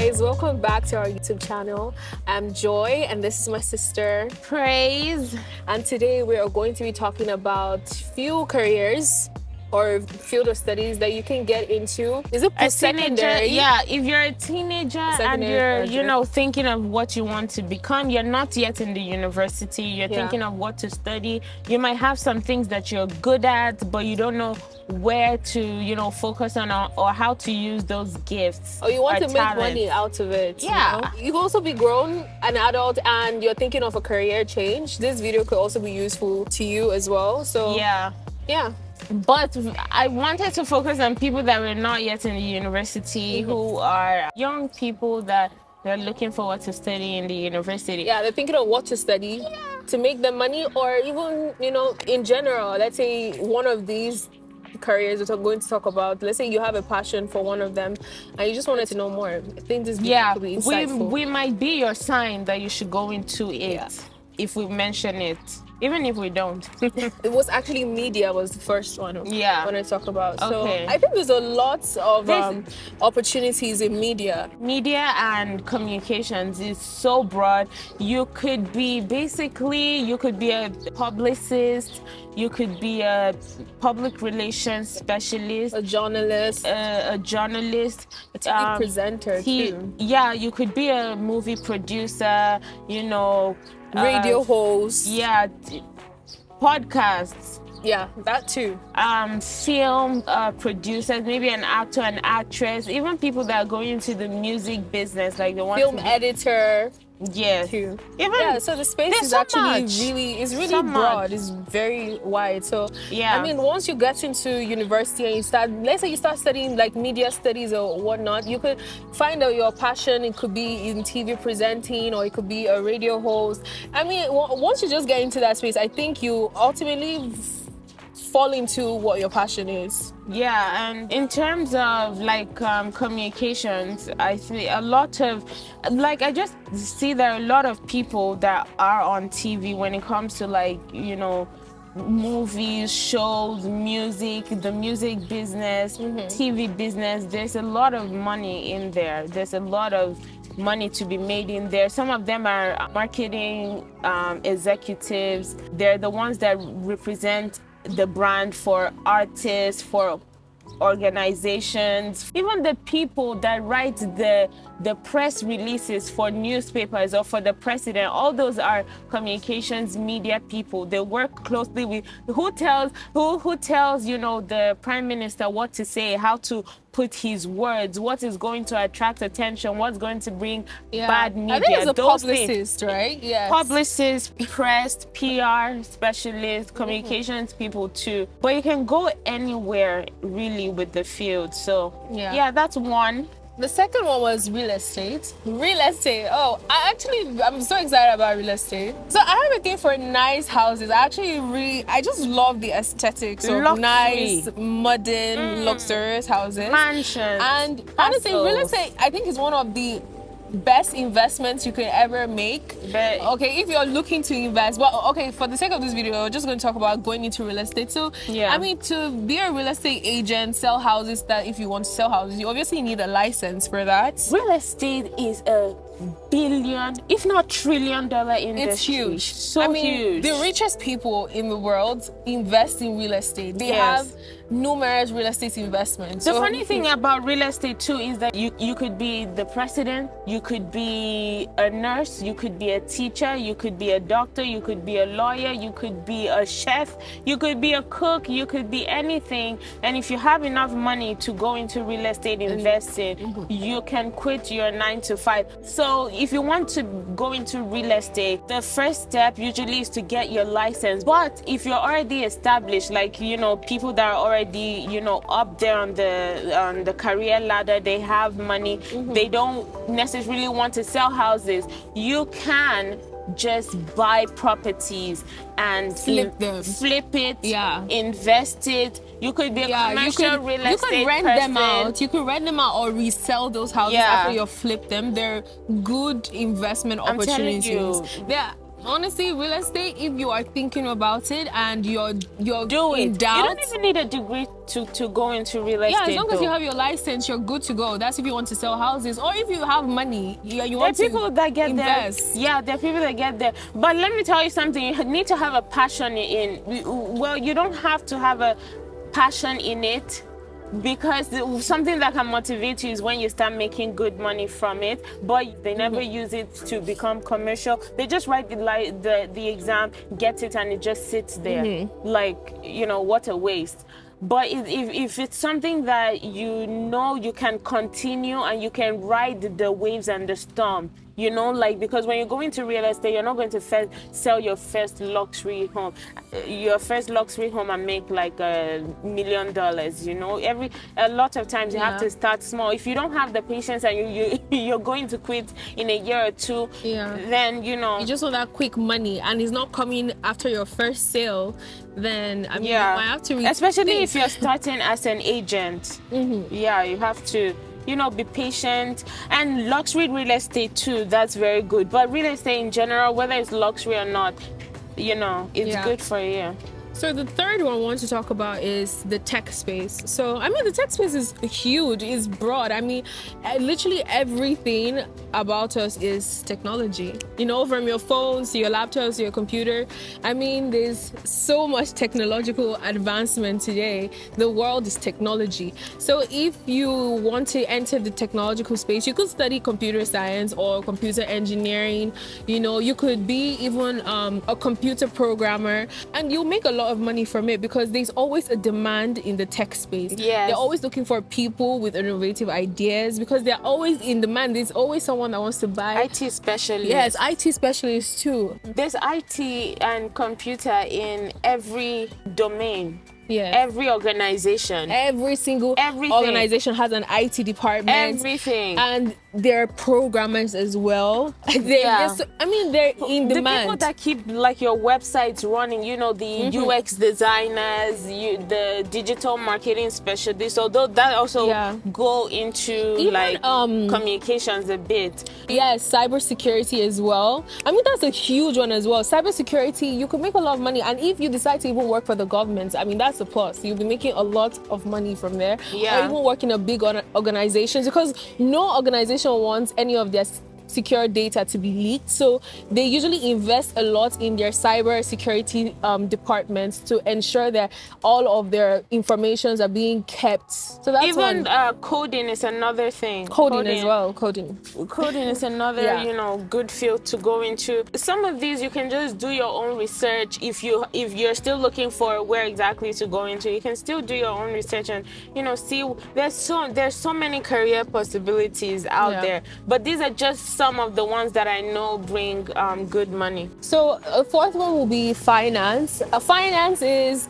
guys, welcome back to our YouTube channel. I'm Joy and this is my sister Praise. and today we are going to be talking about few careers or field of studies that you can get into. Is it post-secondary? Yeah, if you're a teenager and Secondary, you're thinking of what you want to become, you're not yet in the university, you're Yeah. thinking of what to study, you might have some things that you're good at, but you don't know where to, focus on or how to use those gifts. Or you want or to make talents. money out of it. Yeah. You can also be grown, an adult, and you're thinking of a career change. This video could also be useful to you as well. So Yeah. yeah. But I wanted to focus on people that were not yet in the university, who are young people that they're looking forward to study in the university. Yeah, they're thinking of what to study to make them money, or even, in general, let's say one of these careers that we're going to talk about, let's say you have a passion for one of them and you just wanted to know more. I think this video could be insightful. we might be your sign that you should go into it if we mention it, even if we don't. It was actually media was the first one Yeah. when I talk about. Okay. So I think there's a lot of opportunities in media. Media and communications is so broad. You could be a publicist, you could be a public relations specialist, A journalist, a journalist, a TV presenter too. Yeah, you could be a movie producer, Radio host. yeah, podcasts, Yeah, that too. film producers, maybe an actor, an actress, even people that are going into the music business, like the ones Film editor yes. too. Even So the space there's is so actually much. really So broad. much. It's very wide. So Yeah. I mean, once you get into university and let's say you start studying like media studies or whatnot, you could find out your passion. It could be in TV presenting, or it could be a radio host. I mean, once you just get into that space, I think you ultimately fall into what your passion is. Yeah, and in terms of communications, I see a lot of I just see there are a lot of people that are on TV when it comes to movies, shows, music, the music business, TV business. There's a lot of money in there. There's a lot of money to be made in there. Some of them are marketing executives. They're the ones that represent the brand for artists, for organizations, even the people that write the press releases for newspapers or for the president. All those are communications media people. They work closely with who tells the prime minister what to say, how to put his words, what is going to attract attention, what's going to bring bad media. I think it's a Those publicist, right? Yes. Publicists, press, PR specialists, communications people too. But you can go anywhere really with the field. So yeah, that's one. The second one was real estate. Real estate. Oh, I'm so excited about real estate. So I have a thing for nice houses. I just love the aesthetics of Luxury. nice, modern, luxurious houses. Mansions. And honestly, real castles. estate, I think, is one of the best investments you can ever make. But Okay, if you're looking to invest, well, okay, for the sake of this video, we're just going to talk about going into real estate. So, Yeah. I mean, to be a real estate agent, sell houses, that if you want to sell houses, you obviously need a license for that. real estate is a billion, if not trillion-dollar industry. It's huge. So I mean, huge. the richest people in the world invest in real estate. They Yes. have numerous real estate investments. The So funny thing about real estate too is that you could be the president, you could be a nurse, you could be a teacher, you could be a doctor, you could be a lawyer, you could be a chef, you could be a cook, you could be anything. And if you have enough money to go into real estate investing, you can quit your 9 to 5. So if you want to go into real estate, the first step usually is to get your license. But if you're already established, people that are already up there on the career ladder, they have money, they don't necessarily want to sell houses, you can just buy properties and flip it, invest it. You could be a commercial real estate person. You could rent them out. You could rent them out or resell those houses after you flip them. They're good investment opportunities. I'm telling you. Honestly, real estate, if you are thinking about it and you're Do in it. doubt, You don't even need a degree to go into real estate. yeah, as long as you though. have your license, you're good to go. That's if you want to sell houses, or if you have money, yeah, you There are want to people that get invest. there. Yeah, there are people that get there. But let me tell you something. You need to have a passion in. Well, you don't have to have a passion in it, because something that can motivate you is when you start making good money from it, but they never use it to become commercial. They just write the exam, get it, and it just sits there. Like, what a waste. But if it's something that you can continue and you can ride the waves and the storm, like, because when you go into real estate, you're not going to sell your first luxury home, and make like $1 million. A lot of times you have to start small. If you don't have the patience and you're going to quit in a year or two, then you just want that quick money and it's not coming after your first sale, then I mean, you might have to especially if you're starting as an agent. Yeah, you have to be patient. And luxury real estate too, that's very good. But real estate in general, whether it's luxury or not, it's good for you. So the third one I want to talk about is the tech space. So, I mean, the tech space is huge, it's broad. I mean, literally everything about us is technology. From your phones to your laptops to your computer. I mean, there's so much technological advancement today. The world is technology. So if you want to enter the technological space, you could study computer science or computer engineering. You could be even a computer programmer, and you'll make a lot of money from it because there's always a demand in the tech space. Yes. They're always looking for people with innovative ideas because they're always in demand. There's always someone that wants to buy. IT specialists. Yes, IT specialists too. There's IT and computer in every domain. Yeah. Every organization. Everything organization has an IT department. Everything. And they're programmers as well. They're in demand. The people that keep like your websites running, the UX designers, the digital marketing specialists, although that also go into even, communications a bit. Yes, cybersecurity as well. I mean, that's a huge one as well. Cybersecurity, you could make a lot of money. And if you decide to even work for the government, I mean, that's a plus. You'll be making a lot of money from there. Yeah. Or even work in a big organizations, because no organization wants any of their secure data to be leaked. So they usually invest a lot in their cyber security departments to ensure that all of their informations are being kept. So that's even coding is another thing. Coding as well. Coding is another good field to go into. Some of these you can just do your own research. If you're still looking for where exactly to go into, you can still do your own research and see. There's so many career possibilities out there, but these are just some of the ones that I know bring good money. So a fourth one will be finance. Finance is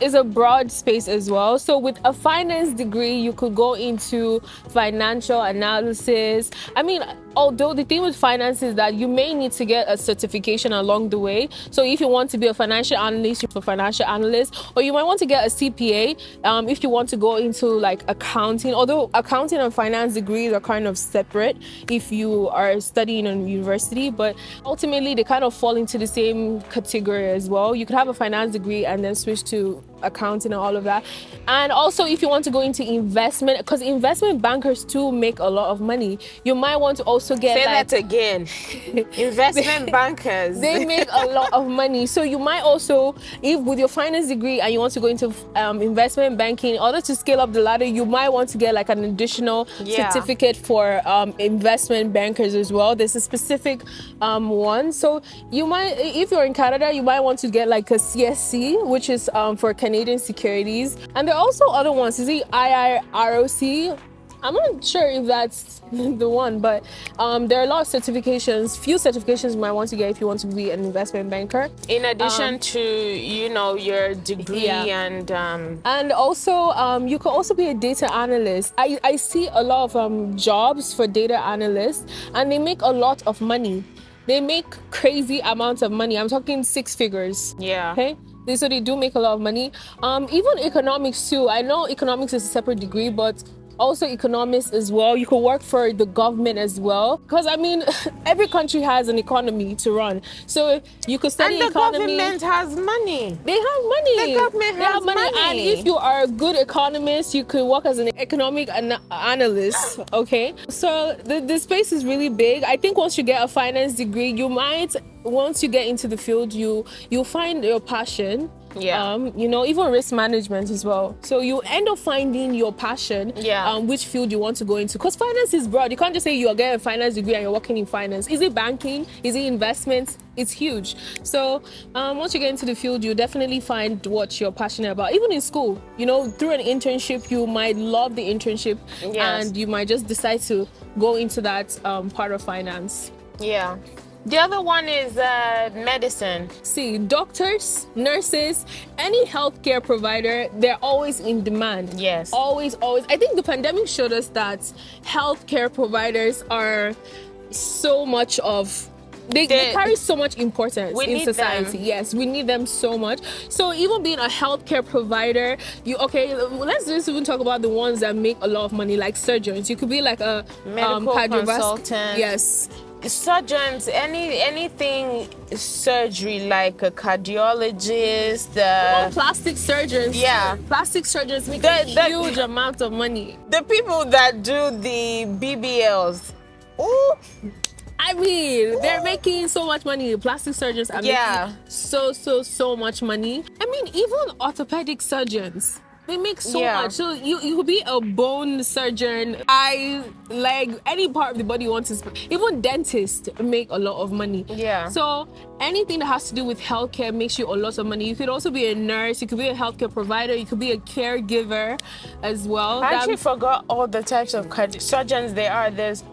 a broad space as well. So with a finance degree, you could go into financial analysis. I mean, although the thing with finance is that you may need to get a certification along the way. So if you want to be a financial analyst, you're a financial analyst, or you might want to get a CPA if you want to go into like accounting. Although accounting and finance degrees are kind of separate if you are studying in university, but ultimately they kind of fall into the same category as well. You could have a finance degree and then switch to accounting and all of that. And also if you want to go into investment, because investment bankers too make a lot of money, you might want to also get that again. Investment bankers, they make a lot of money. So you might also, if with your finance degree and you want to go into investment banking, in order to scale up the ladder, you might want to get like an additional certificate for investment bankers as well. There's a specific one. So you might, if you're in Canada, you might want to get like a CSC, which is for Canadian securities. And there are also other ones. Is it IIROC? I'm not sure if that's the one, but there are a lot of certifications, few certifications you might want to get if you want to be an investment banker. In addition to, your degree and also you could also be a data analyst. I see a lot of jobs for data analysts, and they make a lot of money. They make crazy amounts of money. I'm talking 6 figures. Yeah. Okay. So they do make a lot of money. Even economics too. I know economics is a separate degree, but also economists as well. You could work for the government as well. Because I mean, every country has an economy to run. So you could study And the economy. government has money. They have money. The government They has have money. money. And if you are a good economist, you could work as an economic analyst. Okay. So the space is really big. I think once you get a finance degree, you might, once you get into the field, you'll find your passion. Yeah. You know, even risk management as well. So you end up finding your passion. Yeah. Which field you want to go into. Because finance is broad. You can't just say you're getting a finance degree and you're working in finance. Is it banking? Is it investments? It's huge. So once you get into the field, you definitely find what you're passionate about. Even in school, you know, through an internship, you might love the internship. Yes. And you might just decide to go into that part of finance. Yeah. The other one is medicine. See, doctors, nurses, any healthcare provider, they're always in demand. Yes. Always, always. I think the pandemic showed us that healthcare providers are so much of, they carry so much importance in society. Them. Yes, we need them so much. So even being a healthcare provider, let's just even talk about the ones that make a lot of money, like surgeons. You could be like a medical consultant. Yes. Surgeons, anything surgery, like a cardiologist, plastic surgeons. Yeah, plastic surgeons make a huge amount of money. The people that do the BBLs, ooh, I mean, they're making so much money. Plastic surgeons are making so much money. I mean, even orthopedic surgeons, they make so much. So you could be a bone surgeon, eye, leg, any part of the body you want to. Even dentists make a lot of money. Yeah. So anything that has to do with healthcare makes you a lot of money. You could also be a nurse. You could be a healthcare provider. You could be a caregiver as well. I actually forgot all the types of surgeons there are. There's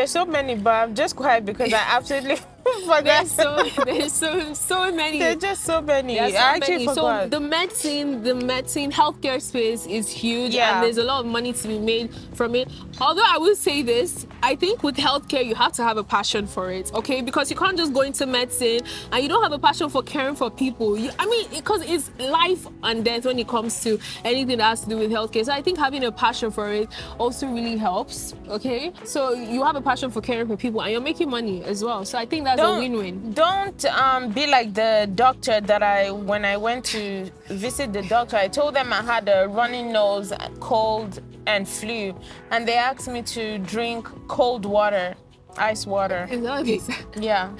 so many, but I'm just quiet because I absolutely forgot. There's so many. There's just so many. I actually forgot. So the medicine healthcare space is huge, and there's a lot of money to be made from it. Although I will say this, I think with healthcare you have to have a passion for it, okay? Because you can't just go into medicine and you don't have a passion for caring for people. I mean, because it's life and death when it comes to anything that has to do with healthcare. So I think having a passion for it also really helps, okay? So you have a passion for caring for people and you're making money as well. So I think that's a win-win. Don't be like the doctor that when I went to visit the doctor, I told them I had a runny nose, cold, and flu, and they asked me to drink cold water, ice water. Is that what they said? Yeah.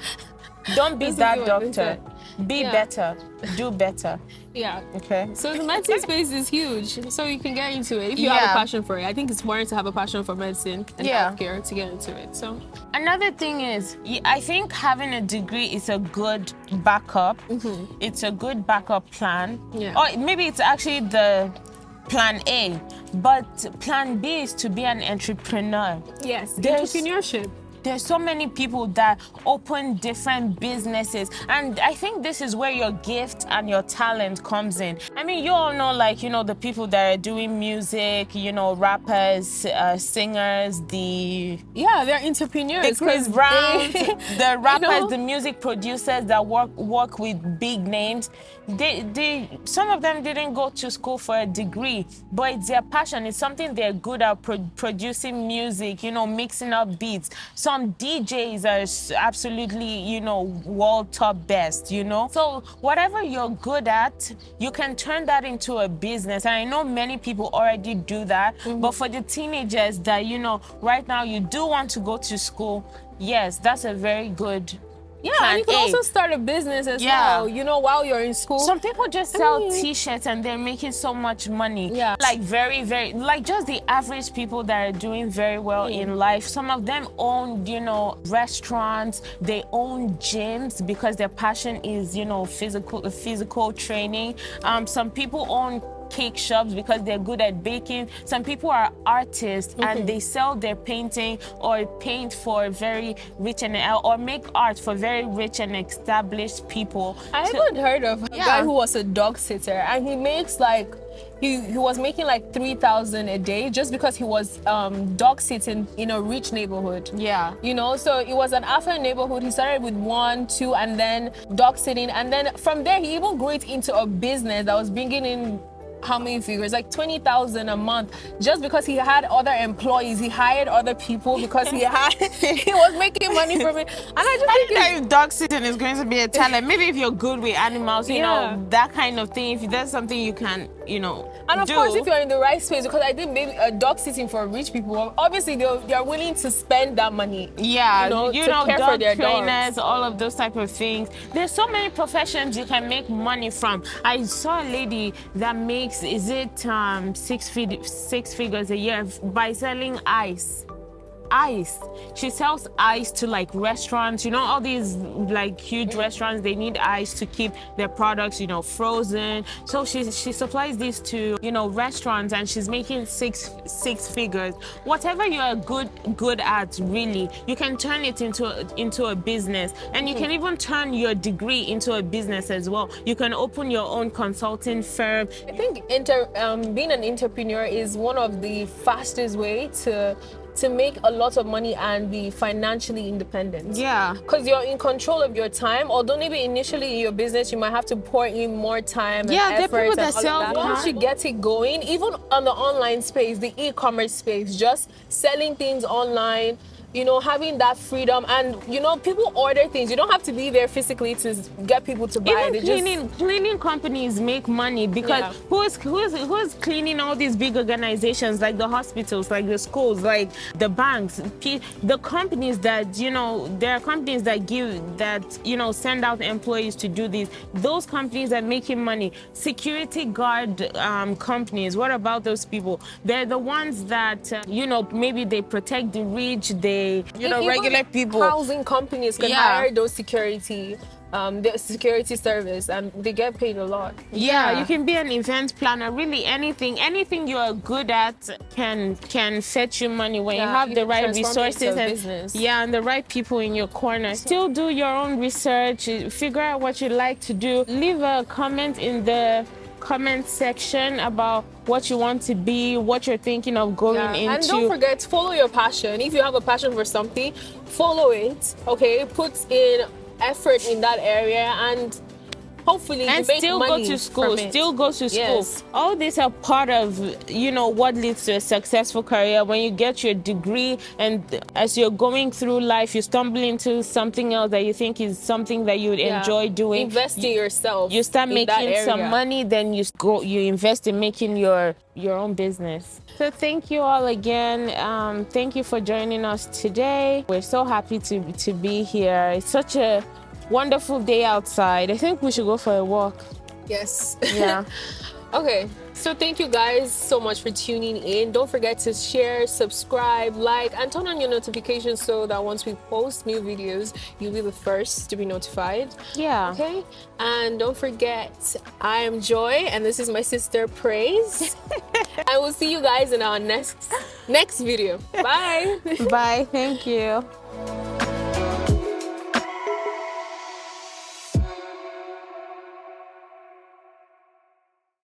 Don't be that doctor. Be better. Do better. Yeah. Okay. So the medicine space is huge. So you can get into it if you have a passion for it. I think it's important to have a passion for medicine and healthcare to get into it. So another thing is, I think having a degree is a good backup. Mm-hmm. It's a good backup plan. Yeah. Or maybe it's actually the plan A, but plan B is to be an entrepreneur. Yes, entrepreneurship. There's so many people that open different businesses, and I think this is where your gift and your talent comes in. I mean, you all know, like, you know, the people that are doing music, you know, rappers, singers, they're entrepreneurs. The Chris Browns, the rappers, the music producers that work with big names. Some of them didn't go to school for a degree, but it's their passion. It's something they're good at, producing music, you know, mixing up beats. Some DJs are absolutely, you know, world top best, you know. So whatever you're good at, you can turn that into a business. And I know many people already do that. Mm-hmm. But for the teenagers that, you know, right now you do want to go to school, yes, that's a very good and you can also start a business as well, you know, while you're in school. Some people just sell t-shirts and they're making so much money. Yeah. Like very, very, like just the average people that are doing very well in life. Some of them own, you know, restaurants, they own gyms because their passion is, you know, physical training. Some people own cake shops because they're good at baking. Some people are artists and they sell their painting or paint for very rich or make art for very rich and established people. I haven't heard of a guy who was a dog sitter and he makes like he was making like 3,000 a day just because he was dog sitting in a rich neighborhood. Yeah. You know, so it was an affluent neighborhood. He started with 1, 2, and then dog sitting. And then from there, he even grew it into a business that was bringing in how many figures, like 20,000 a month, just because he had other employees. He hired other people because he was making money from it. And I just think that if dog sitting is going to be a talent, maybe if you're good with animals, you Yeah. know, that kind of thing, if that's something you can, you know, and of do. course, if you're in the right space, because I think maybe a dog sitting for rich people, obviously they're willing to spend that money. Yeah, You know, to care for dog their trainers, dogs. all of those type of things. There's so many professions you can make money from. I saw a lady that makes, is it six figures a year by selling ice. She sells ice to like restaurants, you know, all these like huge restaurants, they need ice to keep their products, you know, frozen. So she supplies these to, you know, restaurants, and she's making six figures. Whatever you are good at, really, you can turn it into a business. And you can even turn your degree into a business as well. You can open your own consulting firm. I think being an entrepreneur is one of the fastest way to make a lot of money and be financially independent. Yeah. Because you're in control of your time. Although maybe initially in your business you might have to pour in more time Yeah, and there are effort people and that all sell of that. Once huh? you get it going, even on the online space, the e-commerce space, just selling things online, you know, having that freedom, and you know, people order things. You don't have to be there physically to get people to buy. Even cleaning companies make money, because Yeah. who's cleaning all these big organizations like the hospitals, like the schools, like the banks, the companies that, you know, there are companies that you know, send out employees to do this. Those companies are making money. Security guard companies, what about those people? They're the ones that you know, maybe they protect the rich, you know, Even regular people. housing companies can Yeah. hire those the security service, and they get paid a lot. Yeah, you can be an event planner. Really, anything you are good at can fetch you money when you Yeah, have you the can right transform it resources into a and business. yeah, and the right people in your corner. Still do your own research. Figure out what you like to do. Leave a comment in the comment section about what you want to be, what you're thinking of going into. And don't forget, follow your passion. If you have a passion for something, follow it. Okay, put in effort in that area, and hopefully and you make still money go to school. from it. Still go to school. Yes. All these are part of, you know, what leads to a successful career. When you get your degree, and as you're going through life, you stumble into something else that you think is something that you would Yeah. enjoy doing. Invest in yourself. You start in that making some area. money, then you invest in making your own business. So thank you all again. Thank you for joining us today. We're so happy to be here. It's such a wonderful day outside. I think we should go for a walk. Yes. Yeah. Okay, so thank you guys so much for tuning in. Don't forget to share, subscribe, like, and turn on your notifications so that once we post new videos, you'll be the first to be notified. Yeah. Okay, and don't forget, I am Joy, and this is my sister Praise. I will see you guys in our next video. Bye. Bye. Thank you.